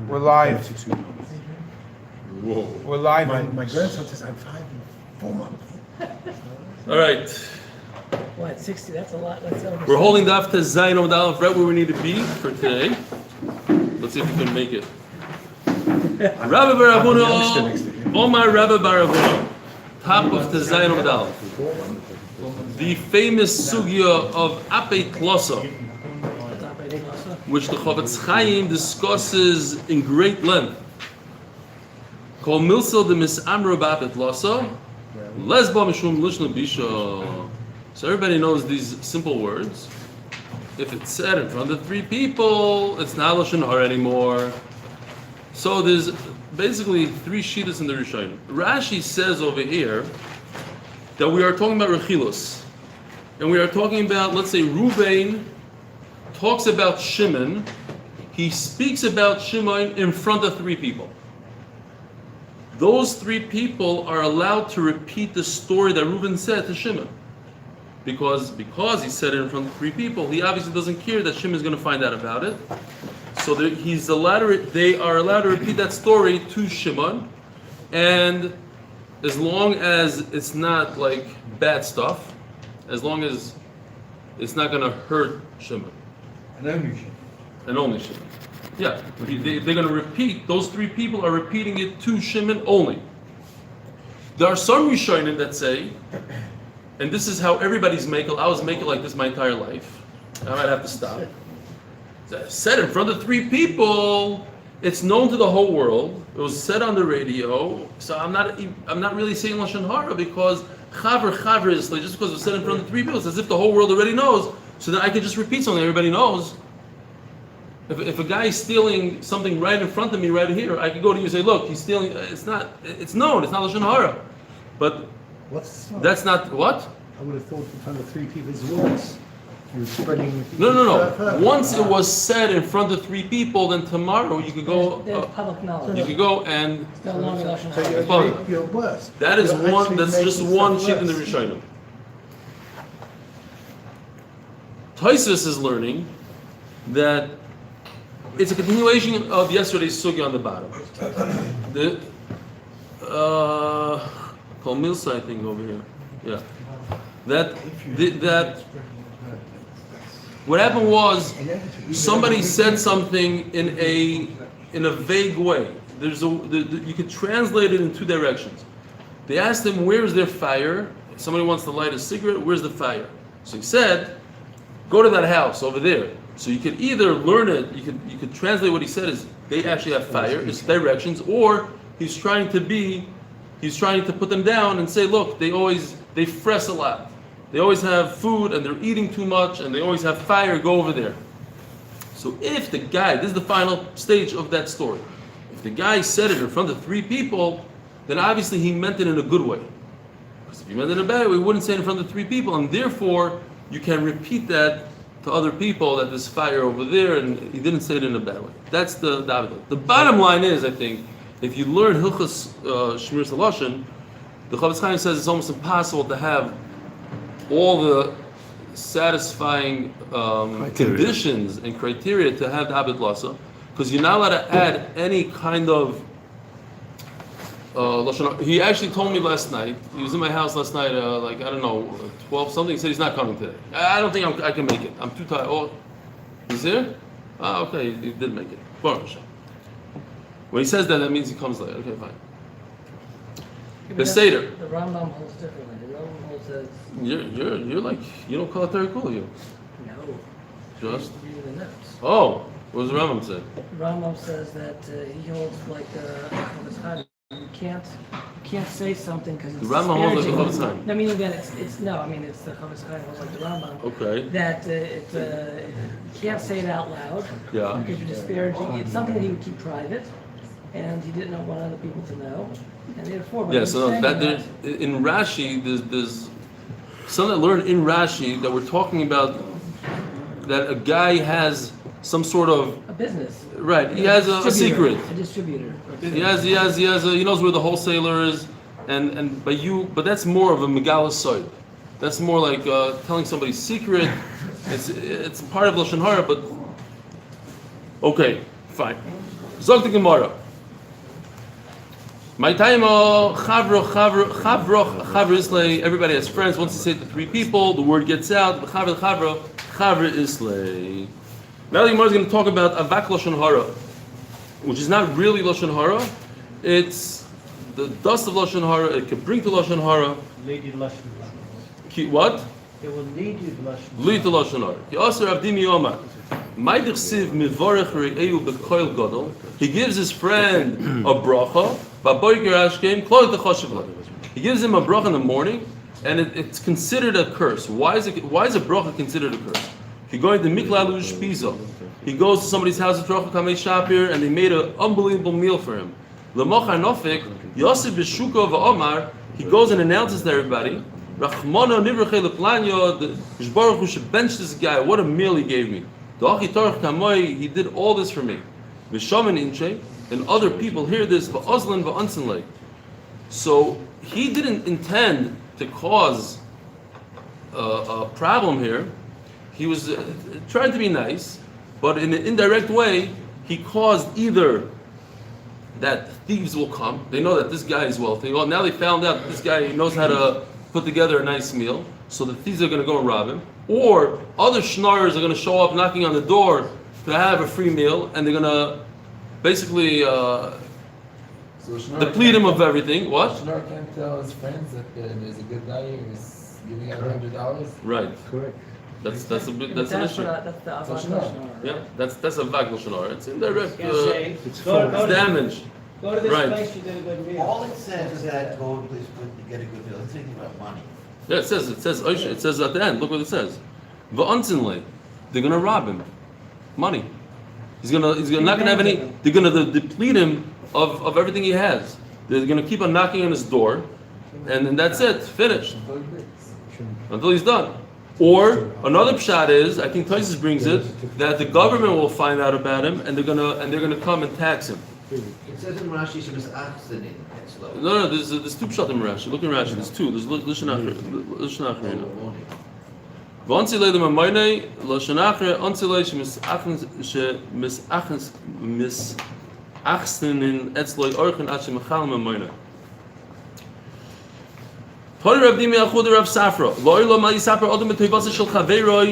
We're live. Whoa. We're live. My grandson says I'm 5 and 4 months. All right. What, 60? That's a lot. That's over. We're holding Daf Zayin Amud Aleph right where we need to be for today. Let's see if we can make it. Rabbi Baravuna, Omar Rabbi Baravuna, top of Zayin Amud Aleph. The famous sugya of Apei Tlosa, which the Chavetz Chaim discusses in great length. Kol milsel de misamru ba'apei Tlosa, lesba mishum lishna bisha. So everybody knows these simple words. If it's said in front of 3 people, it's not lashon hara anymore. So there's basically 3 shittas in the Rishonim. Rashi says over here that we are talking about rechilus, and we are talking about, let's say, Ruvain talks about Shimon. He speaks about Shimon in front of 3 people. Those 3 people are allowed to repeat the story that Reuven said to Shimon. Because he said it in front of 3 people, he obviously doesn't care that Shimon is going to find out about it. So they are allowed to repeat that story to Shimon, and as long as it's not like bad stuff, as long as it's not going to hurt Shimon. And only Shimon. Yeah, they're going to repeat, those 3 people are repeating it to Shimon only. There are some Rishonim that say, and this is how everybody's makel. I was makel like this my entire life. I might have to stop. Said in front of 3 people, it's known to the whole world. It was said on the radio. So I'm not really saying lashon hara because chaver is like, just because it was said in front of 3 people, it's as if the whole world already knows. So then I could just repeat something everybody knows. If a guy is stealing something right in front of me right here, I could go to you and say, look, he's stealing. It's known. It's not lashon hara. But that's not what? I would have thought in front of 3 people's words. You're spreading. No. Once it was said in front of 3 people, then tomorrow you could go. There's public knowledge. You could go and. It's no longer lashon So hara. you're worse. That is You're one. actually That's just making one stuff sheet in the worse. Rishonim. Tosfos is learning that it's a continuation of yesterday's sugya on the bottom. The Kol Milsa, I think, over here. Yeah. That what happened was somebody said something in a vague way. You could translate it in 2 directions. They asked him, "Where's their fire?" Somebody wants to light a cigarette. Where's the fire? So he said, "Go to that house over there." So you could either learn it. You could translate what he said as they actually have fire. It's directions, or he's trying to put them down and say, "Look, they fress a lot. They always have food and they're eating too much and they always have fire. Go over there." So if the guy, this is the final stage of that story, if the guy said it in front of 3 people, then obviously he meant it in a good way. Because if he meant it in a bad way, he wouldn't say it in front of 3 people, and therefore you can repeat that to other people that there's fire over there, and he didn't say it in a bad way. That's the David. The bottom line is, I think, if you learn Hilchos Shmiras HaLashon, the Chavetz Chaim says it's almost impossible to have all the satisfying conditions and criteria to have the Abed Lasa, because you're not allowed to add any kind of Lashon. He actually told me last night, he was in my house last night, 12 something, he said he's not coming today. I don't think I can make it. I'm too tired. Oh, he's there? Okay, he did make it. Baruch Hashem. When he says that, that means he comes later. Okay, fine. The Seder. The Rambam holds differently. The Rambam holds says. You're like, you don't call it very cool, you. No. Just? Reading the notes. Oh, what does the Rambam say? The Rambam says that he holds like you can't say something because it's The Rambam holds like the Chavetz Chaim. No, meaning that it's the Chavetz Chaim holds like the Rambam. Okay. That you can't say it out loud. Yeah. Because you're disparaging. It's something that he would keep private, and he didn't want other people to know, and therefore. Yeah. So that in Rashi, there's something I learned in Rashi that we're talking about that a guy has some sort of a business. Right. He has a secret. A distributor. He knows where the wholesaler is, but that's more of a megala soid. That's more like telling somebody's secret. It's part of lashon hara, but okay, fine. Zog the Gemara. My time, chavro islay. Everybody has friends. Once you say it to three people, the word gets out. Chavro islay. Now the Gemara is going to talk about avak lashon hara, which is not really lashon hara. It's the dust of lashon hara. It can bring to lashon hara. Lead you to Lashon Hara. What? It will lead you to Lashon Hara. Lead to lashon hara. Ki aser avdim yomar. He gives his friend a bracha. He gives him a bracha in the morning, and it's considered a curse. Why is a bracha considered a curse? He goes to He goes to somebody's house at Rocha Kamei Shapir, and they made an unbelievable meal for him. He goes and announces to everybody, Rachmana Nivrache Leplanyo, the Baruch Hu should bench this guy. What a meal he gave me. He did all this for me. And other people hear this. So he didn't intend to cause a problem here. He was trying to be nice, but in an indirect way, he caused either that thieves will come. They know that this guy is wealthy. Well, now they found out that this guy knows how to put together a nice meal, so the thieves are going to go and rob him. Or other schnarrs are going to show up knocking on the door to have a free meal, and they're going to basically deplete him of everything. What? Schnorr can't tell his friends that there's a good guy here who's giving out $100. Right. Correct. That's an issue. That's the avak lashon hara. Yeah, that's a vag lashon hara. It's indirect. It's It's damage. Go to this Right. place, you did a good meal. All it says is that go please get a good deal. It's thinking about money. Yeah, it says at the end. Look what it says. Va'anzinle, they're gonna rob him, money. He's not gonna have any. They're gonna deplete him of everything he has. They're gonna keep on knocking on his door, and then that's it, finished until he's done. Or another pshat is, I think Taisus brings it, that the government will find out about him, and they're gonna come and tax him. It says in Rashi, she was achzanin. No, there's two pshat in Rashi. Look in Rashi. There's two. There's Lishon Achre. V'anzilei dem amayne Lishon Achre anzilei misachsenin etzloi orchen at shemachal amayne.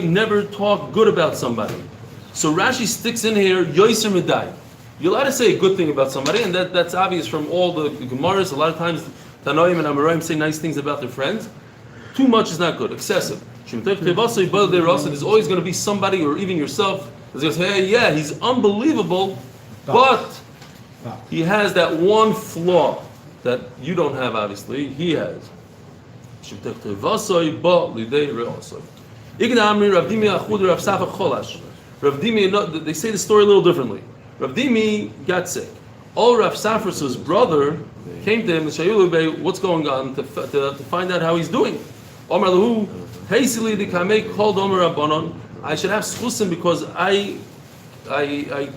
Never talk good about somebody. So Rashi sticks in here, Yoiser Medai. You're allowed to say a good thing about somebody, and that's obvious from all the Gemaras. A lot of times, Tanoim and Amoraim say nice things about their friends. Too much is not good, excessive. There's always going to be somebody, or even yourself, that's going to say, hey, yeah, he's unbelievable, but he has that one flaw that you don't have, obviously, he has. They say the story a little differently. Rav Dimi got sick. All Rav Safra's brother came to him and said, what's going on, to find out how he's doing. I should have schusim because I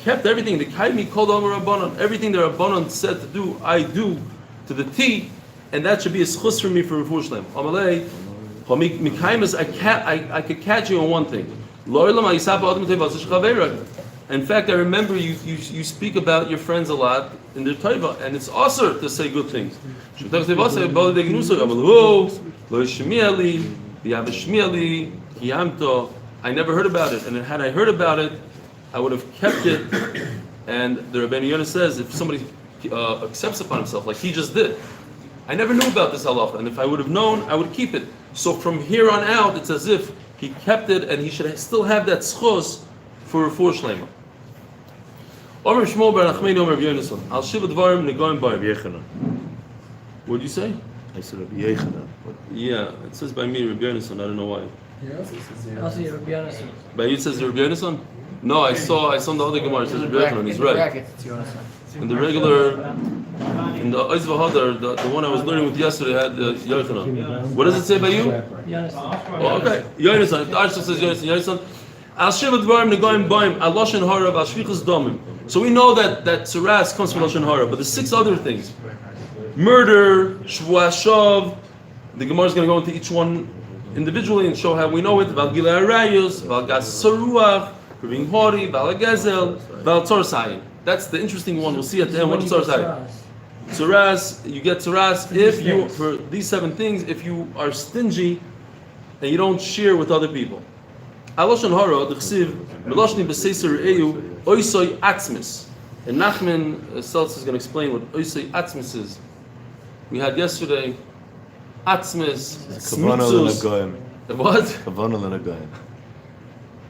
kept everything. The kaimi called Omer Rabbanon. Everything the Rabbanon said to do, I do to the T, and that should be a schus for me for Refuah Shlem. I could catch you on one thing. In fact, I remember you speak about your friends a lot in their taiva, and it's also to say good things. I never heard about it, and had I heard about it, I would have kept it. And the Rebbeinu Yonah says, if somebody accepts upon himself, like he just did, I never knew about this halacha, and if I would have known, I would keep it. So from here on out, it's as if he kept it, and he should still have that schos for Refuah Shlema. Omer Shmuel bar Nachmani Omer Yonason. Al Shiva Dvarim Negoim Bar Yechanan. What did you say? I said Rabbi Yechanan. Yeah, it says by me Rabbi Yonason. I don't know why. Also, you're Rabbi Yonason. By you it says Rabbi Yonason? No, I saw in the other Gemara it says Rabbi Yochanan. He's right. In the regular, in the Oiz V'Hadar, the one I was learning with yesterday had the Yochanan. What does it say by you? Yonason. Oh, okay. Yonason. The Arshah says Yonason. Al Shiva Dvarim Negoim Baim Al Lashon Hara Al Shvichas Domim. So we know that Tsaras comes from Lashon Hara, but the 6 other things: murder, Shvuah Shav. The Gemara is going to go into each one individually and show how we know it. Val Gilei Arayos, Val Gas Saruach, Raving Hori, Val Gezel, Val Tzor Sayin. That's the interesting one. We'll see at the end When what you Tzaras get have. tzaras. Tzaras, you get tzaras these if you, things. for these 7 things, if you are stingy and you don't share with other people. Aloshan hara, the chsiv, meloshni b'seiser re'eu, oisoi atzmis. And Nachman Seltz is going to explain what oisoi atzmis is. We had yesterday, atzmis, smitzus. What? Kavanah l'nagoyim.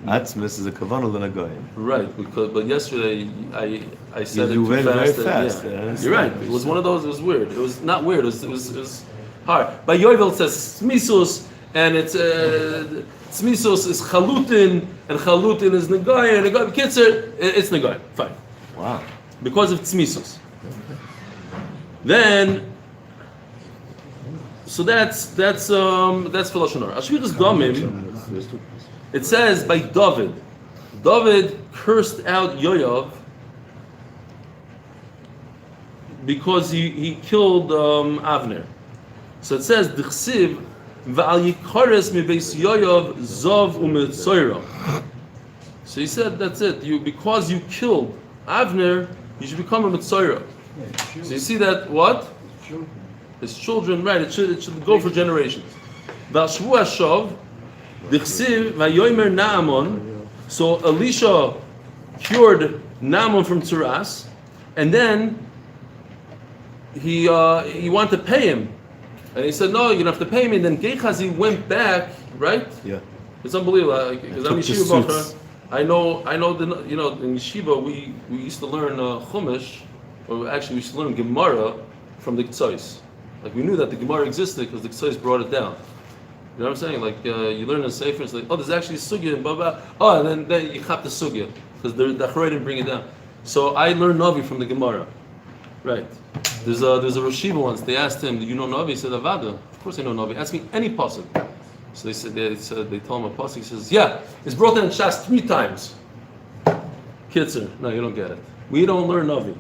Atzmis is a kavanah l'nagoyim. Right, because but yesterday I said You it too went very fast. fast. Yeah. You're right. It was one of those. It was weird. It was not weird. It was hard. But Yovel says smisos, and it's smisos is chalutin, and chalutin is negaya, and negaya. Kitzer, it's negaya. Fine. Wow. Because of smisos. Then. So that's for Lashon Hara. Ashvichas Damim. It says by David. David cursed out Yoav because he killed Avner. So it says D'chsiv v'al yikares mibeis Yoav zov u'metzoira. So he said that's it. Because you killed Avner, you should become a metzoira. So you see that what? His children, right? It should go for generations. V'ashvu hashav, d'chsiv v'yomer Naaman. So Elisha cured Naaman from tzaras, and then he wanted to pay him, and he said, "No, you don't have to pay me." And then Gehazi went back, right? Yeah. It's unbelievable because I'm Took the yeshiva suits. bacher. I know. In yeshiva we used to learn Chumash, or actually we used to learn Gemara from the Ktsois. Like we knew that the Gemara existed because the Ktsois brought it down. You know what I'm saying? Like you learn in Sefer, it's like, oh, there's actually sugya and blah blah. Oh, and then you chap the sugya because the Acharei didn't bring it down. So I learned Navi from the Gemara. Right. There's a Rosh Yeshiva once. They asked him, "Do you know Navi?" He said, "Avada." Of course I know Navi. Ask me any pasuk. So they told him a pasuk. He says, "Yeah, it's brought in Shas 3 times." Kitzer, no, you don't get it. We don't learn Navi.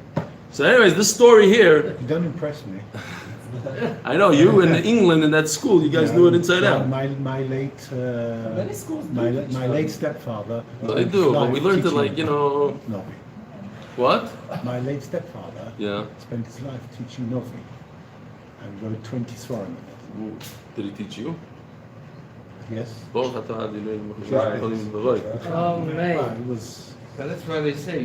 So, anyways, this story here. You don't impress me. I know you in England in that school. You guys knew it inside out. My late my late stepfather. No, they do, but we learned it like Novi. What? My late stepfather. Yeah. Spent his life teaching Novi, and wrote 20 svarim in it. Did he teach you? Yes. Right. Oh, man. It was. But that's why they say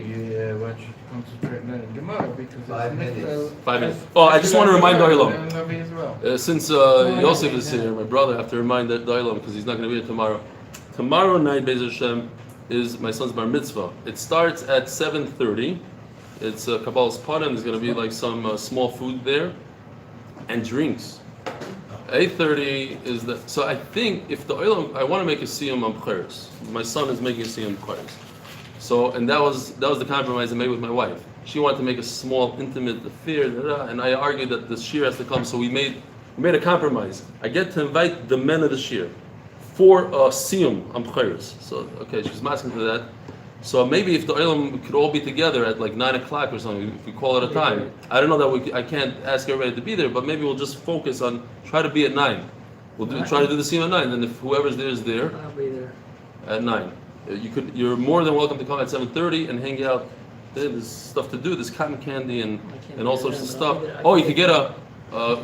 one should concentrate on learning Gemara because 5 minutes. 5 minutes. Oh, I just want to remind Doilam. Navi as well. Since Yosef is here, my brother, I have to remind Doilam because he's not going to be here tomorrow. Tomorrow night, Be'ez Hashem, is my son's bar mitzvah. It starts at 7:30. It's Kabbalah's Panim. There's going to be like some small food there and drinks. 8:30 is the. So I think if the oil, I want to make a siyum on B'cheres. My son is making a siyum B'cheres. So and that was the compromise I made with my wife. She wanted to make a small, intimate affair, and I argued that the shir has to come. So we made a compromise. I get to invite the men of the shir for a siyum on B'cheres. So okay, she's asking for that. So maybe if the oilam could all be together at like 9 o'clock or something, if we call it a time. I don't know that I can't ask everybody to be there, but maybe we'll just focus on try to be at 9. Try to do the siyum at 9. Then if whoever's there is there I'll be there. at 9. You're more than welcome to come at 7:30 and hang out. There's stuff to do. There's cotton candy and all sorts of stuff. Oh, you could get a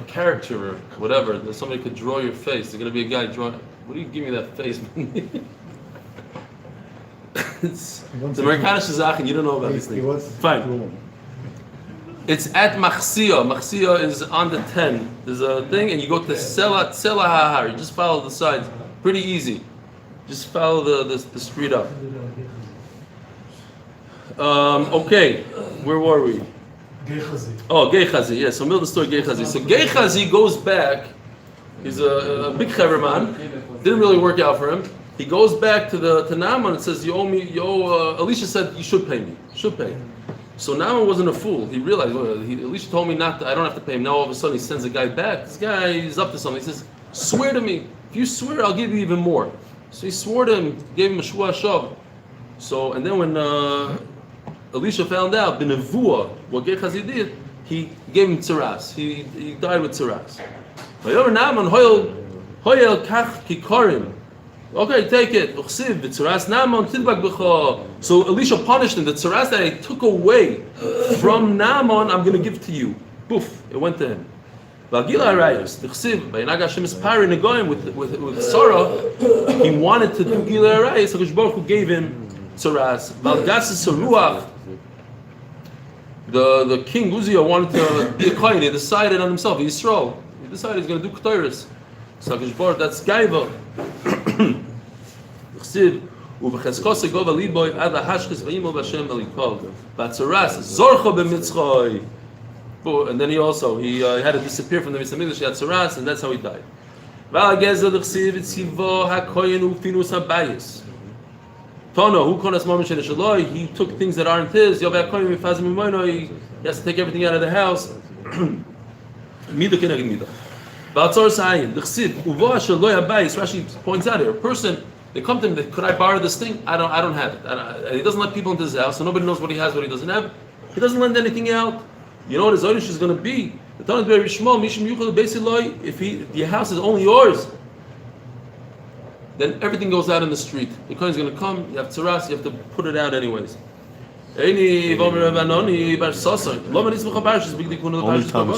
character or whatever. Somebody could draw your face. There's gonna be a guy drawing. What do you give me that face? It's Amerikanische Sachen. You don't know about these things. Fine. It's at Machsia. Machsia is on the 10. There's a thing, and you go to Sela Hahar. You just follow the sides. Pretty easy. Just follow the street up. Okay, where were we? Gehazi. Oh, Gehazi. Yeah, so middle of the story, Gehazi. So Gehazi goes back. He's a big clever man. Didn't really work out for him. He goes back to Naaman and says, "You owe me." Elisha said, "You should pay me. Should pay." So Naaman wasn't a fool. He realized, Elisha told me not. I don't have to pay him. Now all of a sudden he sends a guy back. This guy is up to something. He says, "Swear to me. If you swear, I'll give you even more." So he swore to him, gave him a shua shav. So and then when Elisha found out b'nevuah what Gehazi did, he gave him tzaras. He died with tzaras. Naaman hoyel kach kikarim. Okay, take it. So Elisha punished him. The tzaras that I took away from Naaman, I'm going to give to you. Poof, it went to him. With Sarah, he wanted to do Gila Arayos, so Baruch Hu gave him tzaras. The king Uzziah wanted to be a kohen. He decided on himself. He's Yisrael. He decided he's going to do Ketores. So Baruch, that's Gaiva. And then he had to disappear from the Beis Hamikdash. He had tzaras, and that's how he died. Tono, who konas mamish shaloi? He took things that aren't his. He has to take everything out of the house. Mida keneged mida. Rashi points out here, a person, they come to him, could I borrow this thing? I don't have it. He doesn't let people into his house, so nobody knows what he has, what he doesn't have. He doesn't lend anything out. You know what his Zaydish is going to be? The Tanakh very Shmuel, Mishim Yuchel Beisiloi, if your house is only yours, then everything goes out in the street. The coin is going to come, you have tzaras, you have to put it out anyways. Only Thomas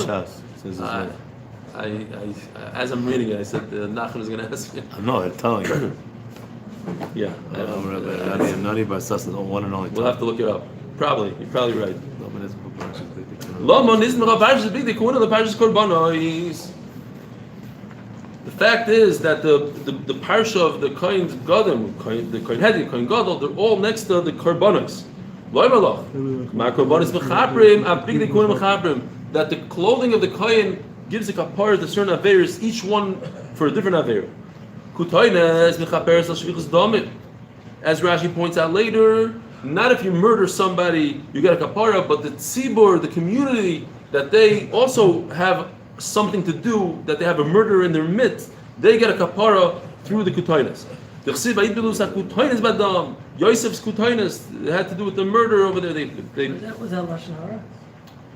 Shas says as I'm reading it, I said Nachman is going to ask me. No, I'm telling you. Yeah. Nani Bar Sasa, the one and only. We'll have to look it up. Probably. You're probably right. The fact is that the parsha of the Kohen Gadol, the Kohen Hedi, Kohen Gadol, they're all next to the Korbanos. That the clothing of the Kohen gives a kapara to certain averos, each one for a different aver. As Rashi points out later, not if you murder somebody, you get a kapara, but the tzibur, the community, that they also have something to do, that they have a murder in their midst, they get a kapara through the kutainas. Yosef's kutainas, it had to do with the murder over there. Was that Lashon Hara?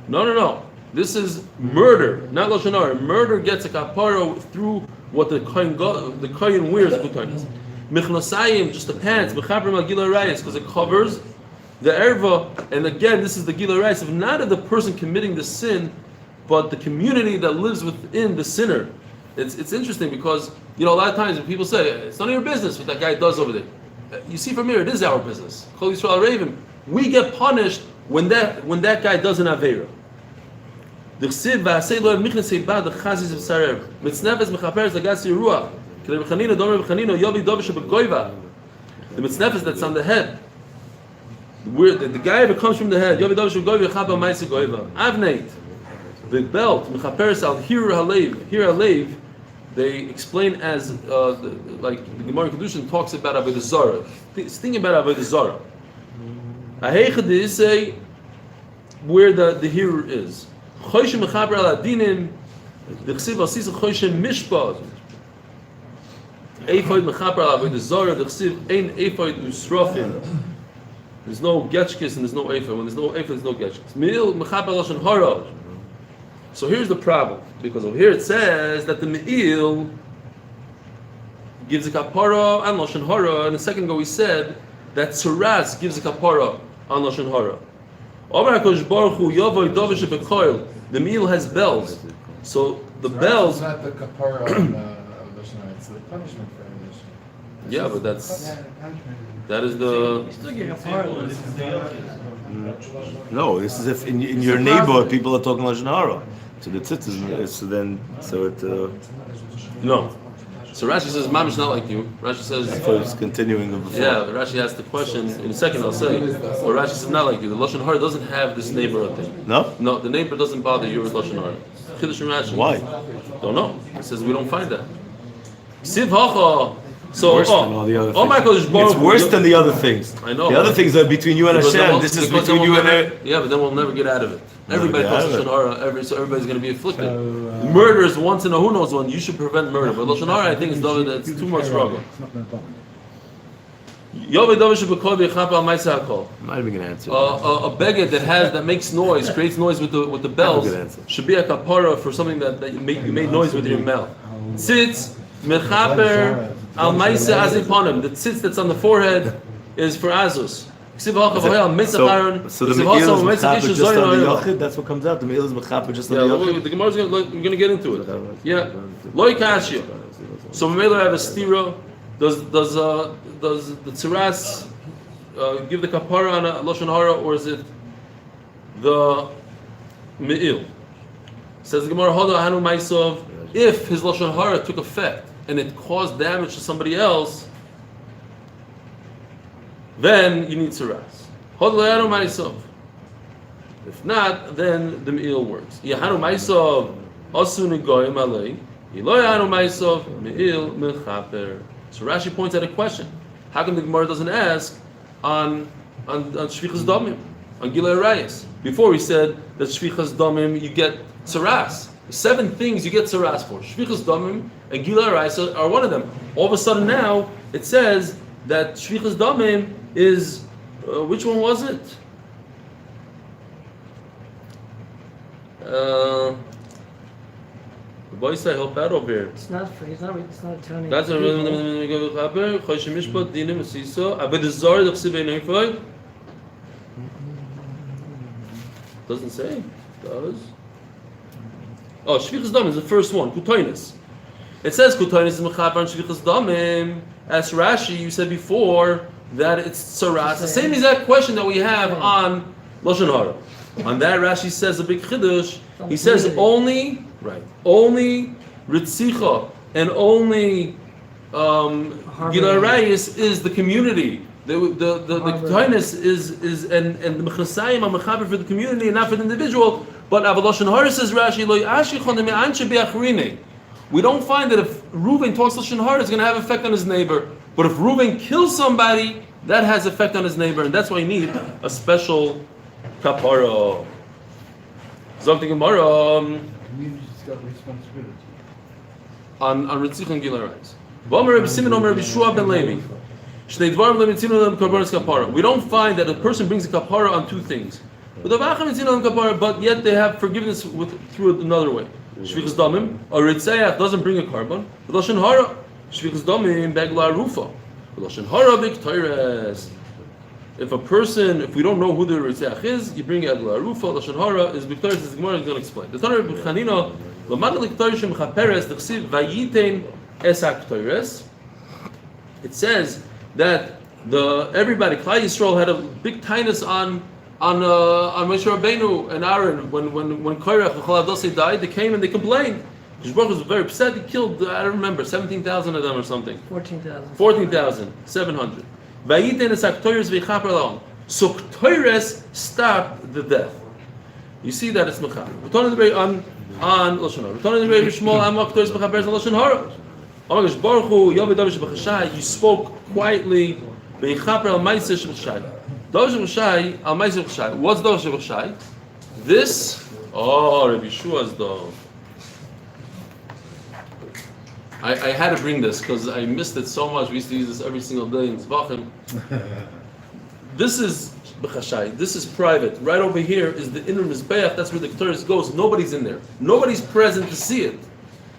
No. This is murder, not Lashon Hara. Murder gets a kapara through what the kohen wears, kutainas. Michnasayim, just the pants, Mechabrim al Gila Rayas, because it covers the erva, and again, this is the Gila Rayas of not of the person committing the sin, but the community that lives within the sinner. It's interesting because, a lot of times when people say, it's none of your business what that guy does over there. You see from here, it is our business. Kol Yisrael Ravim, we get punished when that guy does an Aveira. The mitznefes that's on the head, where the guy ever comes from the head. Avneit, the belt, mechaperes al hir halev. They explain as like the Gemara in Kedushin talks about avodah zarah. It's thinking about avodah zarah. Aheichad is say where the hir is. Choshim mechaper al adinim. The chsiv asis choshim mishpat. Ephod mechaper al avodah zarah. The chsiv ein ephod usrofin. There's no getchkis and there's no ephod. When there's no ephod, there's no getchkis. Me'il mechaper lashon hara. So here's the problem, because over here it says that the me'il gives a kapara and lashon hara, and a second ago we said that tzaras gives a kapara on lashon hara. The me'il has bells, so the bells. It's not the kapara on lashon hara; it's the punishment for lashon. Yeah, but that is the. You still get a part of this. No, this is if in your neighborhood people are talking Lashon Hara. So the tzitz is No. So Rashi says, Mamish not like you. Rashi says. So it's continuing of before. Yeah, Rashi asked the question. In a second I'll say. Or Rashi says, not like you. The Lashon Hara doesn't have this neighborhood thing. No? No, the neighbor doesn't bother you with Lashon Hara. Chiddush from Rashi. Why? Don't know. It says we don't find that. Siv Hacha. So, Worse than all the other things. It's worse than the other things. I know. The other things are between you and Hashem. This is between you and her. Yeah, but then we'll never get out of it. Everybody calls Lashon Hara, so everybody's going to be afflicted. So, Murder is once in a who knows when. You should prevent murder. But Lashon Hara, I think, is that's too much struggle. It's not going to bother. I'm not even going to answer. A beggar that makes noise, creates noise with the bells, should be a kapara for something that you made noise with your mouth. Sitz mechaper al maisa aziponim. The tzitz that's on the forehead is for azus. So the me'il is mechaper just on the yochid. That's what comes out. The me'il is mechaper just on the yochid. The Gemara's we're going to get into it. Yeah, loy kashya. So we may have a stira. Does the tziras give the kapara on a lashon hara, or is it the me'il? Says the Gemara, Hoda hanu ma'isov. If his lashon hara took effect and it caused damage to somebody else, then you need tziras. Hoda hanu ma'isov. If not, then the me'il works. Yahanu ma'isov asu negoyim alei. Yiloyanu ma'isov me'il mechaper. So Rashi points out a question. How come the Gemara doesn't ask on shvichas damim, on gilei arayis? Before we said that shvichas damim you get tzaras. 7 things you get tzaras for. Shvichas damim and gilei arayis are one of them. All of a sudden now it says that shvichas damim is which one was it? The boy said help out over here. It's not free. It's not turning. That's a doesn't say. Does. Oh, Shvichas Damim is the first one. Kutoinus. It says Kutoinus is mechaper on Shvichas Damim. As Rashi, you said before that it's tzaras. The same exact question that we have on Lashon Hara. On that, Rashi says a big chiddush. He says only Ritzicha and only Gilei Arayis is the community. The Ketainis is and the Mechasayim are mechaber for the community and not for the individual. But Avaloshan Hara says Rashi lo yashichon me'anche be'achrine. We don't find that if Reuven talks Lashon Hara, it's going to have effect on his neighbor. But if Reuven kills somebody, that has effect on his neighbor, and that's why you need a special kapara. Zokti Gemara Community's got responsibility. on Ritzich and Gilei Arayis. V'omer Rabbi Simon Omer Rabbi Shua ben Levi. Shnei dvarim lemitzinu lem karbonos kapara. We don't find that a person brings a kapara on 2 things. But yet they have forgiveness through another way. Shvichas damim, a ritzeach doesn't bring a carbon. Lashon hara, shvichas damim begla rufa. Lashon hara b'ktires. If we don't know who the ritzeach is, you bring egla rufa. Lashon hara is b'ktires. As the Gemara is going to explain. The Tanur b'chanina l'mad l'ktires shemchaperes d'chsiv vayitein esak ktires. It says that everybody, Klal Yisrael had a big tinus on Moshe Rabbeinu and Aaron when Korach and Chalav Dosei died. They came and they complained. Yishbach was very upset. He killed, I don't remember, 17,000 of them or something. 14,700. So Ktoires stopped the death. You see that it's mechaber. On Lashon Hara. You spoke quietly. What's Dosh B'Chashai? This, Rabbi Shua's dove. I had to bring this because I missed it so much. We used to use this every single day in Tzvachim. This is B'Chashai. This is private. Right over here is the inner Mizbeach. That's where the Ketores goes. Nobody's in there. Nobody's present to see it.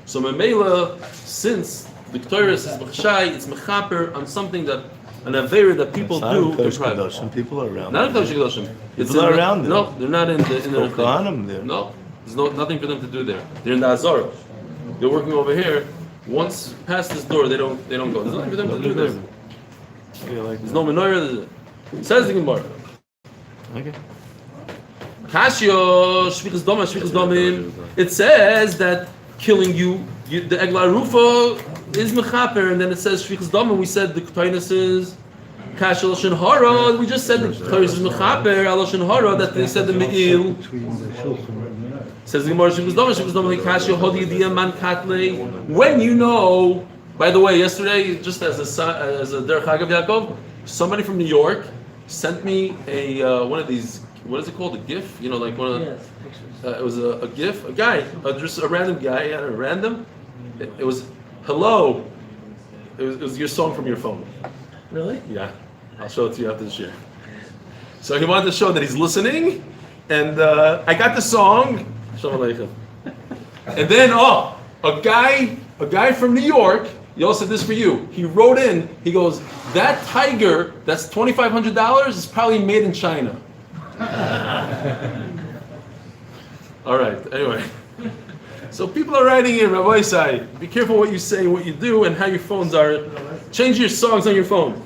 So Memela, since the Ketores is B'Chashai, it's Mechaper on something that an avera that people do in private. People are around. Not in Kodesh Kedoshim. People are around there. No, they're not in the inner thing. There. No, there's nothing for them to do there. They're in the Azara. They're working over here. Once past this door, they don't go. There's nothing for them to do there. There's no menorah. Says the Gemara. Okay. Kashyo shvichas domim. It says that killing you the egla rufa is mechaper, and then it says shvichas domim. We said the Ketainis is Kasha Lashon Hara. We just said the Ketainis is mechaper Lashon Hara, that they said the me'il. Says the Gemara shvichas domim Kasha hodi yediyah man katle. When you know, by the way, yesterday, just as a Derech Hagav Yaakov, somebody from New York sent me a one of these. What is it called? A GIF? You know, like one of the. Yes, pictures. It was a GIF. A guy, just a random guy. At a random. It was hello. It was your song from your phone. Really? Yeah, I'll show it to you after the share. So he wanted to show that he's listening, and I got the song. Shalom Aleichem. And then a guy from New York Yosef, this for you. He wrote in, he goes, that tiger that's $2,500 is probably made in China. All right, anyway. So people are writing in, Rabbi Isai, be careful what you say, what you do, and how your phones are. Change your songs on your phone.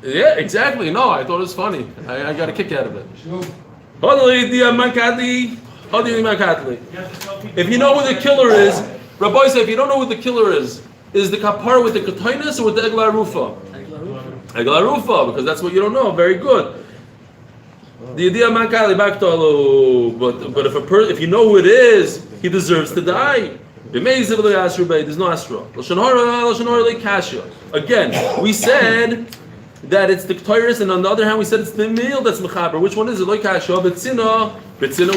Yeah, exactly. No, I thought it was funny. I got a kick out of it. If you know who the killer is, Rabbi said, if you don't know who the killer is the kapara with the kataynus or with the egla rufa? Egla rufa, because that's what you don't know. Very good. The idea but if you know who it is, he deserves to die. There's no astra. Again, we said that it's the Ketores, and on the other hand, we said it's the meal that's mechaber. Which one is it? Betzina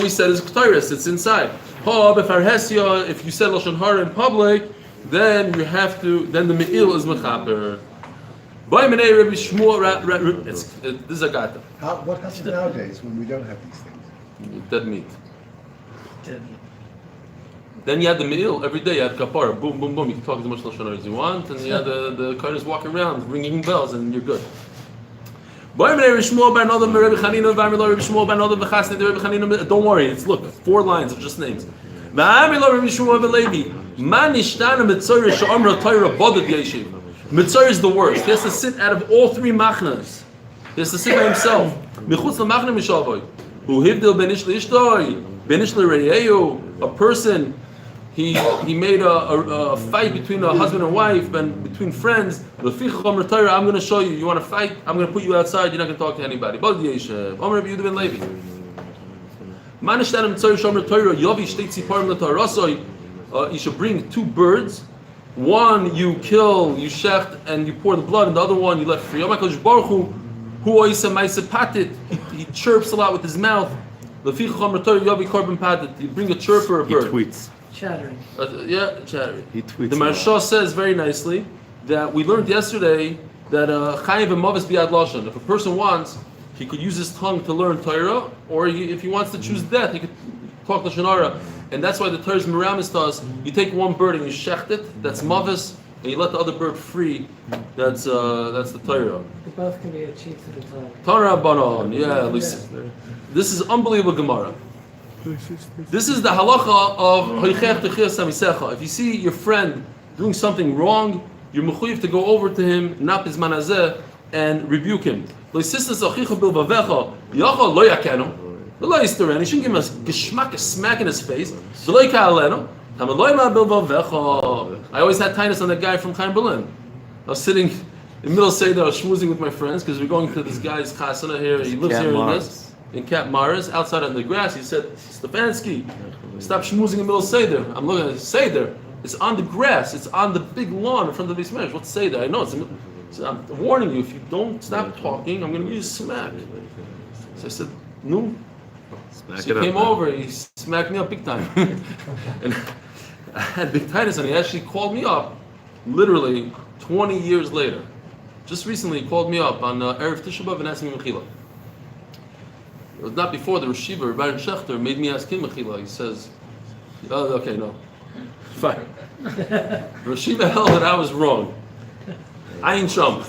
we said is Ketores, it's inside. If you said Lashon Hara in public, then you have to. Then the me'il is mechaber. This is a gata. What happens nowadays when we don't have these things? Dead meat. Then you had the meal every day. You had kapara, boom, boom, boom. You can talk as much Lashon Hara as you want, and you had the Kohanis walking around ringing bells, and you're good. Don't worry. It's look 4 lines of just names. Mitzvah is the worst. He has to sit out of all 3 machnas. He has to sit by himself. A person, he made a fight between a husband and wife and between friends. I'm going to show you. You want to fight? I'm going to put you outside. You're not going to talk to anybody. You should bring 2 birds. One you kill, you shecht, and you pour the blood, and the other one you let free. He chirps a lot with his mouth. You bring a chirper, a bird. He tweets. Chattering. Chattering. He tweets. The Maharsha says very nicely that we learned yesterday that chayiv and mavis biad lashon. If a person wants, he could use his tongue to learn Torah, or if he wants to choose death, he could talk Lashon Hara. And that's why the Torah is miramis to us. You take one bird and you shecht it, that's mavis, and you let the other bird free, that's the Torah. They both can be achieved at a time. Torah banon, yeah, at least. This is unbelievable Gemara. This is the halacha of hoichech techiyas hamisecha. If you see your friend doing something wrong, you're mechuyev to go over to him, nap his manazeh, and rebuke him. Lo yisisnas achicha bilvavecha, yacha lo yakenu. He shouldn't give him a geschmack, a smack in his face. I always had tinus on that guy from Chaim Berlin. I was sitting in the middle of Seder, I was schmoozing with my friends because we're going to this guy's chasana here. He lives here in Cap Maris, outside on the grass. He said, Stefansky, stop schmoozing in the middle of Seder. I'm looking at Seder. It's on the grass. It's on the big lawn in front of the Beis. What's Seder? I know. So I'm warning you, if you don't stop talking, I'm going to give you a smack. So I said, no. So he came over, he smacked me up big time. And I had big tinnitus, and he actually called me up, literally 20 years later. Just recently, he called me up on Erev Tisha B'Av and asked me Mechila. It was not before the Rashiva, Baron Schechter, made me ask him Mechila. He says, oh, okay, no. Fine. Rashiva held that I was wrong. I ain't chump.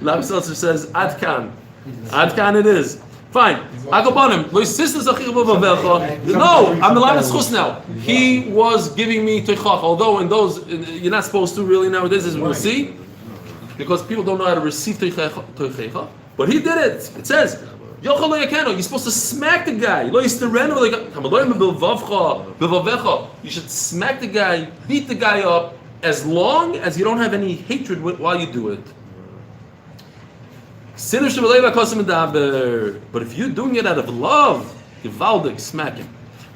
Lav Seltzer says, Ad Kan. Ad Kan it is. Fine. Agabanim. No, I'm the line of schus now. He was giving me teichach, although in those you're not supposed to really nowadays, as we'll see, because people don't know how to receive teichach. But he did it. It says, you're supposed to smack the guy. You should smack the guy, beat the guy up, as long as you don't have any hatred while you do it. But if you're doing it out of love, gewaldig, smack him.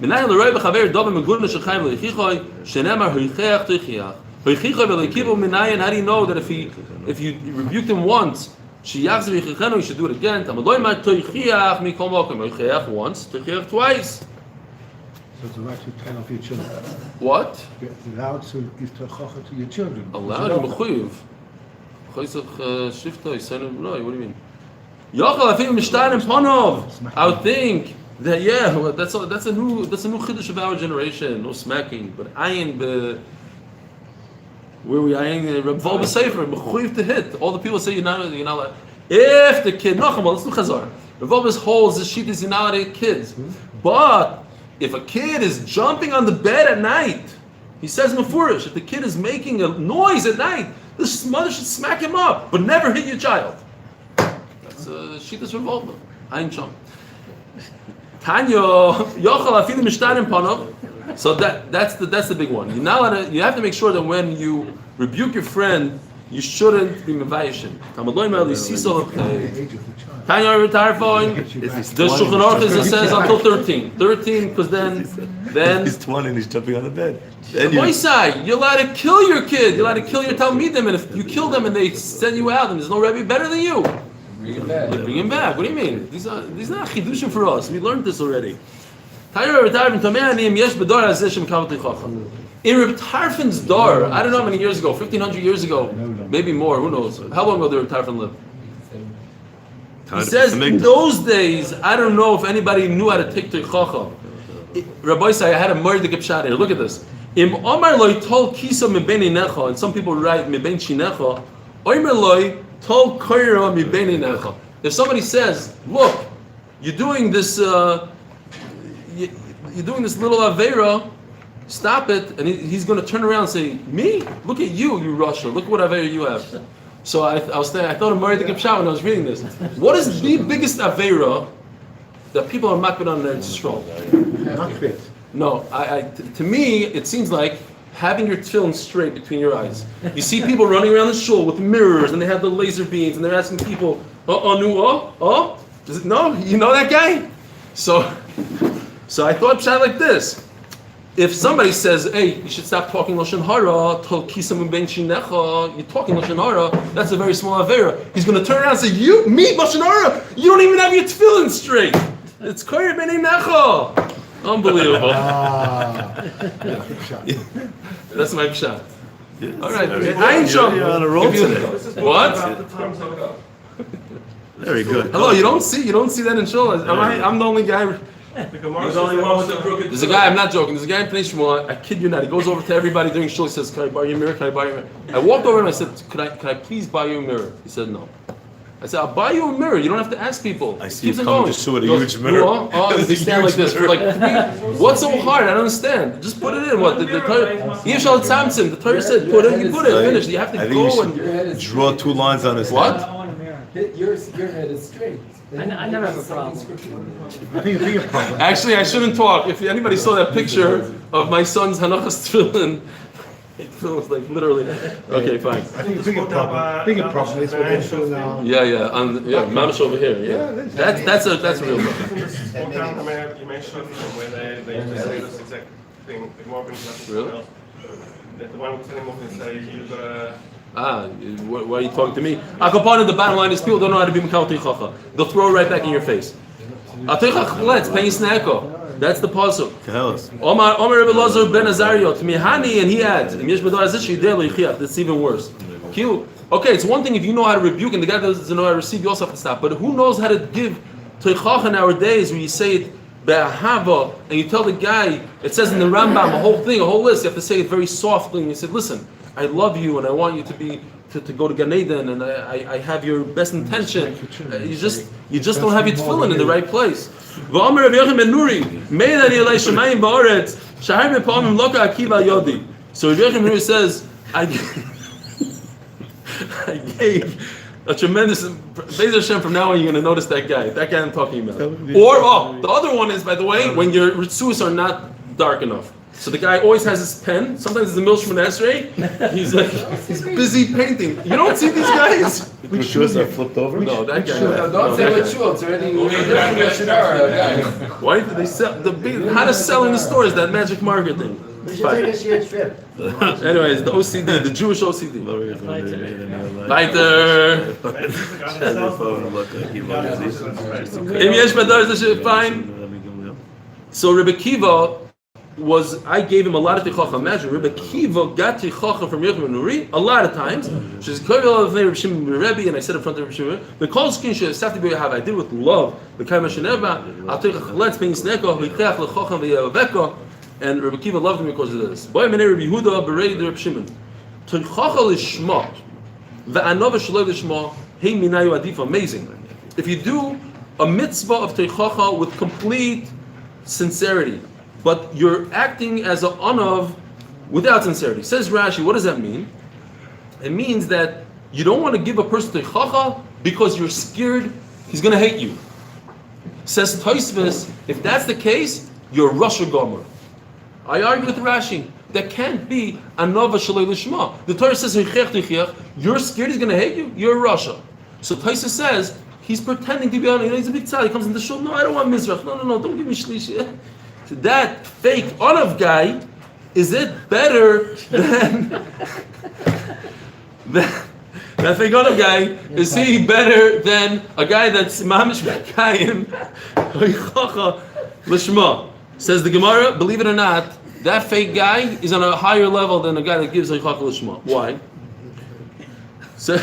How do you know that if you rebuked him once, you should do it again? Once, twice. So it's allowed to tell off your children. What? You're allowed to give teichacha to your children. Allowed? Mechuyev. What do you mean? I would think That well, that's a new chiddush of our generation. No smacking, but ayin where we ayin Reb Vol b'Sefer mechuyev to hit. All the people say you're not allowed. If the kid let's do chazar. Reb Vol holds the sheet is you're not allowed to hit kids, but if a kid is jumping on the bed at night, he says mefurish, if the kid is making a noise at night, the mother should smack him up, but never hit your child. That's a sheet is revolver. Ayin chum. Tanya yochel afilu mishtarim panav. So that's the big one. You have to make sure that when you rebuke your friend, you shouldn't be mevayishin. Tanya retirefine. The Shulchan Aruch says until 13. 13 because then he's 20 and he's jumping on the bed. You're allowed to kill your kid. You're allowed to kill your talmidim, and if you kill them and they send you out, then there's no Rebbe better than you. Bring him back. Bring him back. What do you mean? These are not chidushim for us. We learned this already. In Reb Tarfon's dar, I don't know how many years ago, 1,500 years ago, maybe more, who knows? How long ago did Reb Tarfon live? He says in those days, I don't know if anybody knew how to take teichacha. Rabbi say I had a murder gepshat here. Look at this. Im Omar loy tol kisa mibeni necha, and some people write mibeni shinecha. Omer loy tol koira mibeni necha. If somebody says, look, you're doing this little avera, stop it, and he's going to turn around and say, me? Look at you Russia. Look what avera you have. So I thought of Mari the Gipshat when I was reading this. What is the biggest avera that people are makbid on their Yisrael? No, to me, it seems like having your tefillin straight between your eyes. You see people running around the shul with mirrors, and they have the laser beams, and they're asking people, no? You know that guy? So I thought pshat like this. If somebody says, hey, you should stop talking Lashon Hara, tol kisam ben shinecha, you're talking Lashon Hara, that's a very small avera. He's going to turn around and say, me, Lashon Hara, you don't even have your tefillin straight. It's koyer ben necha. Unbelievable. That's my pshat. All right. I ain't sure. You're on a roll today. What? Very good. Hello, you don't see that in shul. I'm the only guy. There's a guy, I'm not joking, there's a guy in Pnei Shmuel, I kid you not, he goes over to everybody during shul, he says, can I buy you a mirror, can I buy you a mirror? I walked over and I said, can I please buy you a mirror? He said, no. I said, I'll buy you a mirror, you don't have to ask people. I see you come to shul with a huge mirror. They stand like this for like 3, what's so hard? I don't understand. Just put it in, what? The Torah, the Torah said, put it, you put it, finish. You have to go and draw 2 lines on his head. What? Your head is straight. I never have a problem. I think a problem. Actually, I shouldn't talk. If anybody saw that picture of my son's Hanachas tefillin, it was like literally. Okay, fine. I think a bigger problem is what they're showing now. Yeah, Mamish over here. Yeah, that's a real problem. You mentioned when they used to say this exact thing. The more Really? That the one who's telling them say you gotta. Why are you talking to me? Akapan, the bottom line is people don't know how to be Mikal Teichacha. They'll throw it right back in your face. Let's pay snacko. That's the pasuk. Omar Rebbe Lazar ben Azariot Mihani, and he adds, that's even worse. Okay, it's one thing if you know how to rebuke and the guy doesn't know how to receive, you also have to stop. But who knows how to give Teichacha nowadays when you say it be'ahava and you tell the guy, it says in the Rambam, a whole list, you have to say it very softly, and you say, listen, I love you and I want you to go to Gan Eden, and I have your best intention. You just don't have your tefillin in the right place. So Rabbi Yochanan ben Nuri says, I gave a tremendous Be'ez Hashem. From now on, you're going to notice that guy I'm talking about. Or the other one is, by the way, when your ritzus are not dark enough. So the guy always has his pen. Sometimes it's a Milshman Esrei. He's busy painting. You don't see these guys. Which shoes are flipped over? No, that guy. Don't say what shul. It's already guy. Why do they sell how to sell in the stores that magic market thing? Anyways, the OCD, the Jewish OCD. Weiter. Fine. So Rebbe Kiva. was, I gave him a lot of Teichacha. Imagine, Rebbe Kiva got Teichacha from Yochanan Nuri a lot of times. She's Koyel of Rebbe Shimon Rebbe, and I said in front of Rebbe Shimon, the Kol Skin Shesafti B'Yahav, I did with love. The Kaima Sheneva, I'll take a Chletz, Bein Sneko, V'Yichach L'Chochan V'Yaveko, and Rebbe Kiva loved him because of this. Boy, Menei Rebbe Yehuda, Berei Rebbe Shimon. Teichacha L'Shma, V'Anova Shaloi L'Shma, Hei Minayu Adif, amazing. If you do a mitzvah of Teichacha with complete sincerity, but you're acting as an anav without sincerity. Says Rashi, what does that mean? It means that you don't want to give a person teichacha because you're scared he's going to hate you. Says Tosfos, if that's the case, you're Rosh Gomer. I argue with Rashi. That can't be anava shalei lishma. The Torah says, you're scared he's going to hate you? You're a Rasha. So Tosfos says, he's pretending to be on, he's a big tzad. He comes in the shul, no, I don't want Mizrach. No, don't give me shlishi. That fake Onav guy, is it better than that fake Onav guy? Is he better than a guy that's mamish b'kayim l'shma? Says the Gemara, believe it or not, that fake guy is on a higher level than a guy that gives Eichach l'shma. Why? So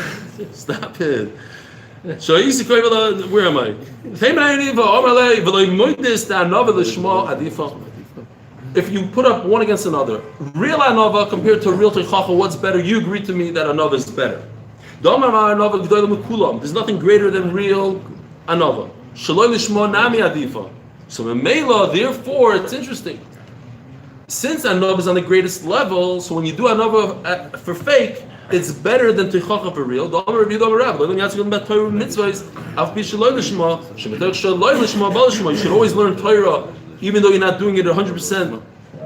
stop it. So where am I? If you put up one against another, real anova compared to real teichacha, what's better? You agree to me that anova is better. There's nothing greater than real anova. So memela, therefore, it's interesting. Since anova is on the greatest level, so when you do anova for fake, it's better than teichacha for real. You should always learn Torah, even though you're not doing it 100%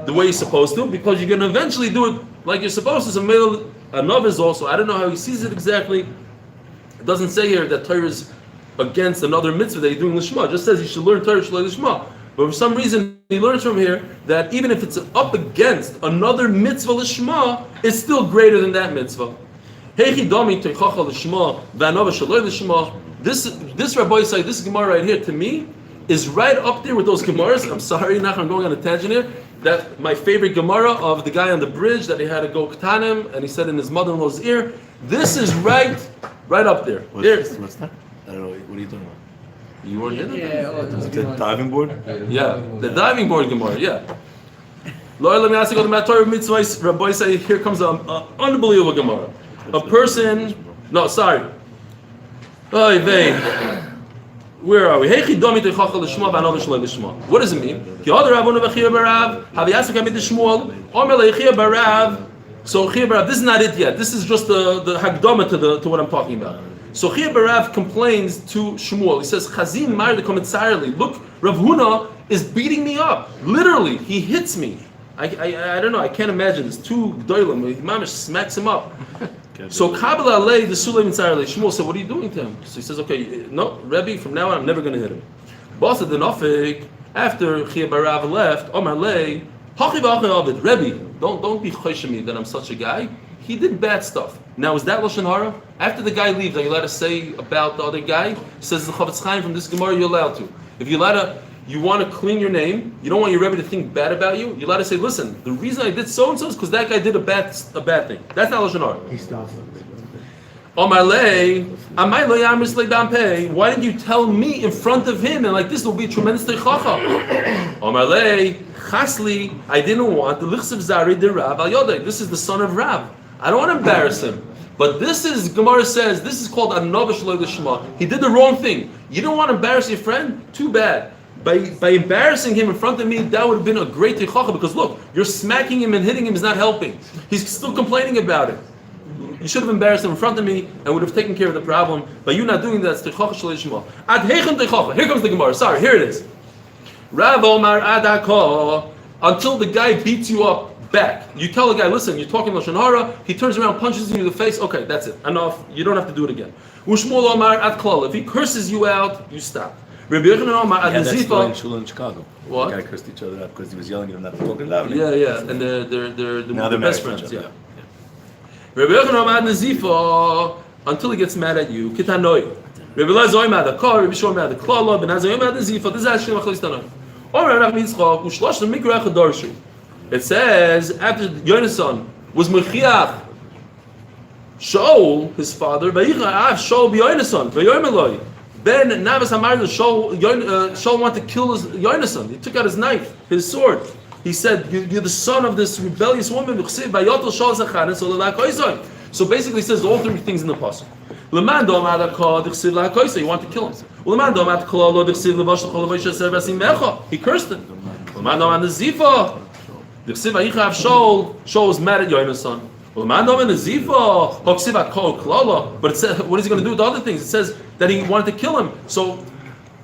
the way you're supposed to, because you're going to eventually do it like you're supposed to. So anov is also, I don't know how he sees it exactly. It doesn't say here that Torah is against another mitzvah that you're doing lishma. It just says you should learn Torah shaloi lishma. But for some reason, he learns from here that even if it's up against another mitzvah lishma, it's still greater than that mitzvah. This Rabbi say, this Gemara right here, to me, is right up there with those Gemaras. I'm sorry, I'm going on a tangent here. That my favorite Gemara of the guy on the bridge that he had to go ktanim, and he said in his mother-in-law's ear, this is right up there. What's that? I don't know. What are you talking about? You weren't in it? Yeah, The diving board? Yeah, the diving board Gemara, yeah. Lord, let me ask you, Rabbi say, here comes an unbelievable Gemara. A person, no, sorry. Oy vey. Where are we? What does it mean? So this is not it yet. This is just the Hagdama to what I'm talking about. So Chia Barav complains to Shmuel. He says, Chazim Mar the Komitzarli. Look, Rav Huna is beating me up. Literally, he hits me. I don't know, I can't imagine this. Two Gdoilim, Mamish smacks him up. So Kabbalah Alei, the Suleim Tzarli. Shmuel said, what are you doing to him? So he says, okay, no, Rebbe, from now on, I'm never going to hit him. Basa the Nafik, after Chia Barav left, Omar Lei, Hachi V'Achi Avid, Rebbe, don't be chosh me that I'm such a guy. He did bad stuff. Now, is that Lashon Hara? After the guy leaves, are you allowed to say about the other guy? Says the Chavetz Chaim from this Gemara, you're allowed to. If you're allowed to, you want to clean your name, you don't want your Rebbe to think bad about you, you're allowed to say, listen, the reason I did so-and-so is because that guy did a bad thing. That's not Lashon Hara. He starts. Why didn't you tell me in front of him? And like this will be a tremendous teichacha. Chasli, I didn't want the lichsev zari de Rav al Yodai. This is the son of Rav. I don't want to embarrass him. But this is, Gemara says, this is called anova shaloi l'shma. He did the wrong thing. You don't want to embarrass your friend? Too bad. By embarrassing him in front of me, that would have been a great teichacha, because look, you're smacking him and hitting him is not helping. He's still complaining about it. You should have embarrassed him in front of me and would have taken care of the problem. By you not doing that, it's teichacha shaloi l'shma. Ad heichem teichacha. Here comes the Gemara. Sorry, here it is. Rav Omar Adaka, until the guy beats you up back. You tell the guy, listen, you're talking Lashon Hara, he turns around, punches you in the face, okay, that's it, enough, you don't have to do it again. Ushmul Omar Ad Klal, if he curses you out, you stop. Rabbi Yochanan Omar Ad Nazifa. In Shul in Chicago. What? The guy cursed each other out because he was yelling at him not to talk loudly. Yeah, and they're best friends, yeah. Rabbi Yochanan Omar Ad Nazifa, until he gets mad at you, Kitanoi. Rabbi Elazar Oimad Ad Kol, Rabbi Shimon Ad Klal, Ben Azar Oimad Ad Nazifa, this is actually Machlis Tanoi. Omar Rav Yitzchak, Ushlosh Mikra Chadarshu. It says after Yonasan was Mechiach Shaul, his father, Shaul b'Yonasan, v'Yomeloi. Then Navas Hamar Shaul wanted to kill his Yonasan. He took out his knife, his sword. He said, "You're the son of this rebellious woman." So basically, he says all three things in the pasuk. You want to kill him. He cursed him. Shaul was mad at Yonasan. But it says, what is he going to do with the other things? It says that he wanted to kill him. So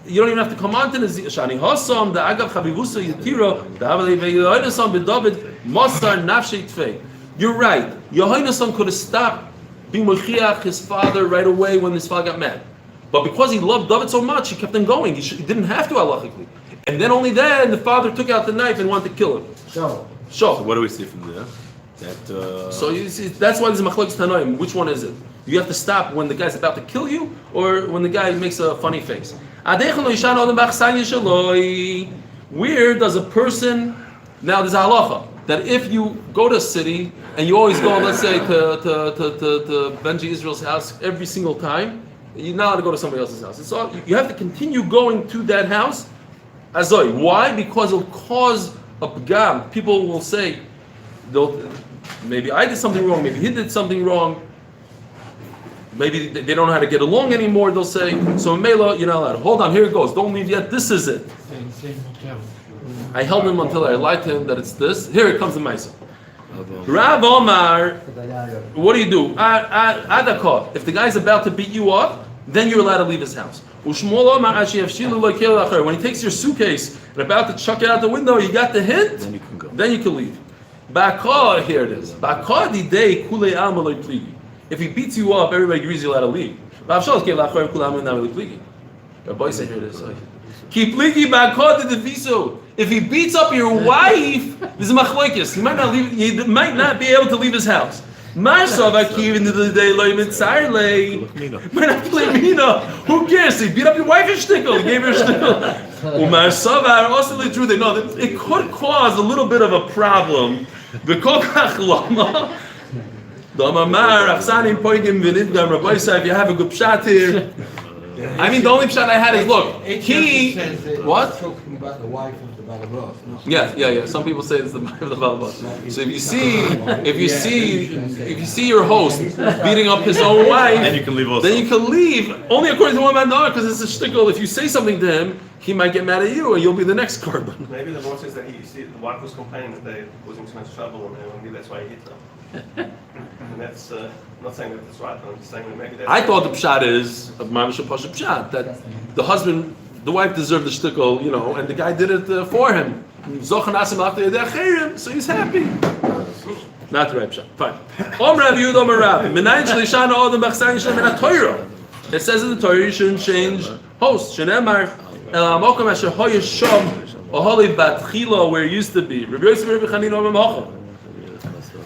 you don't even have to come on to Shani Hassam, the Agav Chabivusa Yatira, the Avalei Yonasan B'David, Masar Nafshei Tfei. You're right. Yonasan could have stopped being Mechiach his father right away when his father got mad. But because he loved David so much, he kept on going. He didn't have to halachically. And then only then the father took out the knife and wanted to kill him. So what do we see from there? So you see, that's why there's a machlokes tanoim. Which one is it? You have to stop when the guy's about to kill you, or when the guy makes a funny face. Where does a person? Now there's a halacha that if you go to a city and you always go, let's say to Benji Israel's house every single time, you're not allowed to go to somebody else's house. So you have to continue going to that house. Azoi. Why? Because it'll cause a pgam. People will say, maybe I did something wrong, maybe he did something wrong, maybe they don't know how to get along anymore, they'll say, so Mela, you're not allowed. Hold on, here it goes, don't leave yet, this is it. I held him until I lied to him that it's this. Here it comes the Maisa. Rav Omar, what do you do? Adakah, if the guy's about to beat you up, then you're allowed to leave his house. When he takes your suitcase and about to chuck it out the window, you got the hint, then you can go. Then you can leave. Bakar, here it is. Bakar di day kule alma pligi. If he beats you up, everybody agrees you're allowed to leave. Rabbi said, here it is. Ki pligi bakar di deviso. If he beats up your wife, this is machlokes. He might not leave. He might not be able to leave his house. Marsav akiv into the day loy mitzarle. Who cares? He beat up your wife and shtickle. He gave her a shtickle. Umarsav are also the truth. No, it could cause a little bit of a problem. V'kolkach lama. Damamar achsanim poigim v'nidgam. Rabbi said, if you have a good pshat here. I mean, the only pshat I had is look. He what? Talking about the wife of the Balabas. Yeah. Some people say it's the wife of the Balabas. So if you see your host beating up his own wife, then you can leave. Then you can leave. Only according to one man, no, because it's a shtickle. If you say something to him, he might get mad at you, and you'll be the next carbon. Maybe the boss says that the wife was complaining that they was in too much trouble, and maybe that's why he hit them. And that's not saying that that's right. I'm just saying that maybe that's. I thought the pshat is of Mamisha Pasha pshat that the wife deserved the shtickle, and the guy did it for him. So he's happy. Not the right pshat. Fine. It says in the Torah you shouldn't change host. Where it used to be.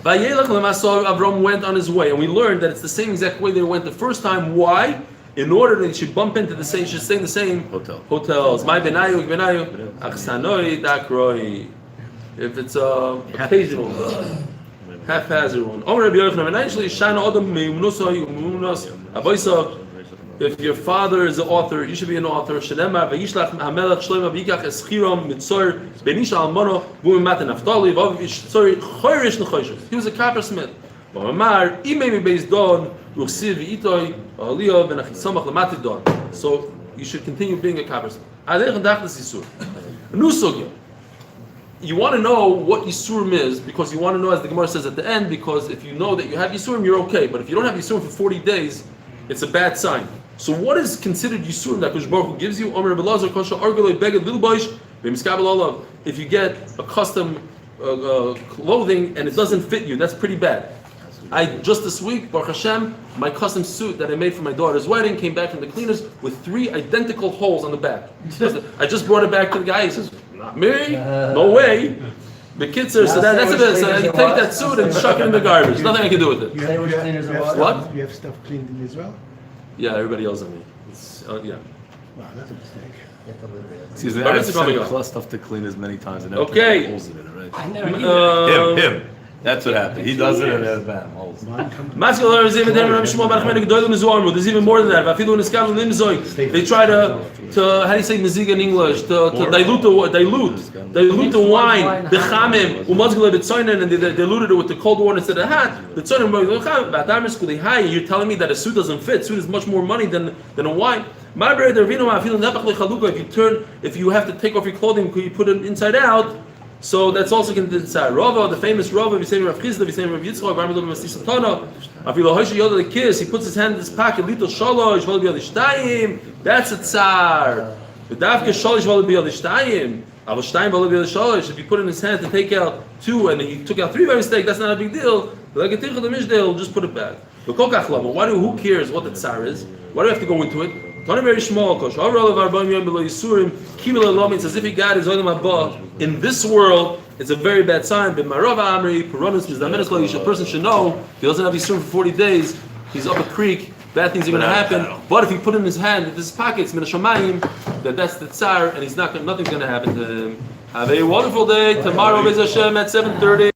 Avram went on his way, and we learned that it's the same exact way they went the first time. Why? In order that they should bump into the same, should stay in the same hotels. My benayu, achsanoi, dakroi. If it's occasional, haphazard one. If your father is an author, you should be an author. He was a coppersmith. So you should continue being a coppersmith. You want to know what Yisurim is, because you want to know, as the Gemara says at the end, because if you know that you have Yisurim, you're okay. But if you don't have Yisurim for 40 days, it's a bad sign. So what is considered Yisurim that Kosh Baruch Hu gives you? If you get a custom clothing and it doesn't fit you, that's pretty bad. Just this week, Baruch Hashem, my custom suit that I made for my daughter's wedding came back from the cleaners with 3 identical holes on the back. I just brought it back to the guy. He says, "Not me, no way." The kids are so that's a bit. So you take that suit and chuck it in the garbage. There's nothing I can do with it. What? You have stuff cleaned in Israel? Yeah, everybody yells at me. Yeah. Wow, that's a mistake. Excuse me, Bar I've mitzvah sent coming up. Kla stuff to clean as many times and never Okay. put holes in it, right? I never either. Him. That's what happened. He does it and then bam, holes. Mine come There's even more than that. They try to how do you say miziga in English? To dilute the wine, the chamim, and they diluted it with the cold water instead of hot. You're telling me that a suit doesn't fit. Suit is much more money than a wine. If you have to take off your clothing, you put it inside out. So that's also considered tzar. Rava, the famous Rava, we say Rav Chizda, we say Rav Yitzchak, Rav Masisatana. Afilo Hoshi Yoda the kiss, he puts his hand in his pocket. Little shalosh, v'al b'yad ishtayim. That's a tzar. The dafke shalosh v'al b'yad ishtayim. Avol shtayim v'al b'yad shalosh. If you put in his hand to take out 2 and he took out 3 by mistake, that's not a big deal. Like a tichel the mishdale, just put it back. But who cares what the tzar is? Why do we have to go into it? Tani very small, kosh. It's as if he got his oilam haba in this world. It's a very bad sign. But marava amri peronus mizdamenes lo. A person should know if he doesn't have yisurim for 40 days. He's up a creek. Bad things are going to happen. But if he put it in his hand, in his pockets, min hashamayim, that's the tsar, and nothing's going to happen to him. Have a wonderful day. Tomorrow is Hashem at 7:30.